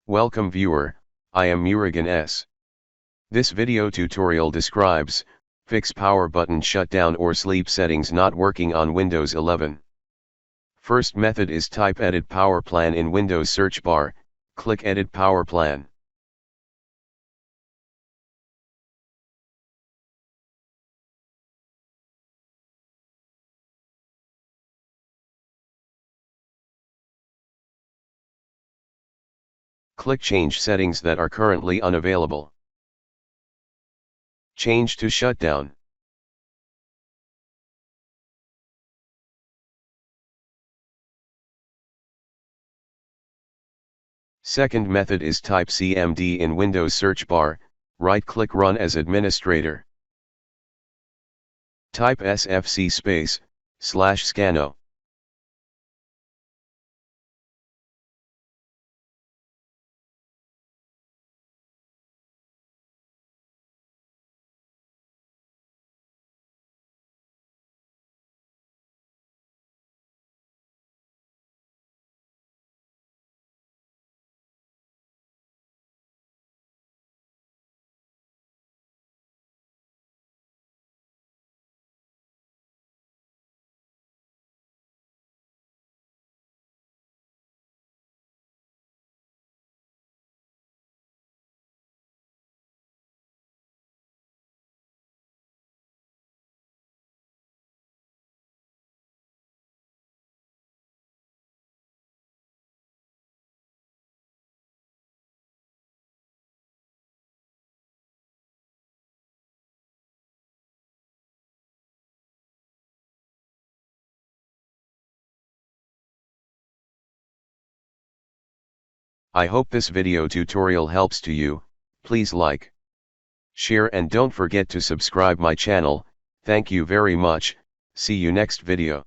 Welcome viewer, I am Murugan S. This video tutorial describes, fix power button shutdown or sleep settings not working on Windows 11. First method is type Edit Power Plan in Windows search bar, click Edit Power Plan. Click Change Settings that are currently unavailable. Change to Shutdown. Second method is type CMD in Windows search bar, right-click Run as Administrator. Type SFC /scanno. I hope this video tutorial helps to you. Please like, share and don't forget to subscribe my channel. Thank you very much. See you next video.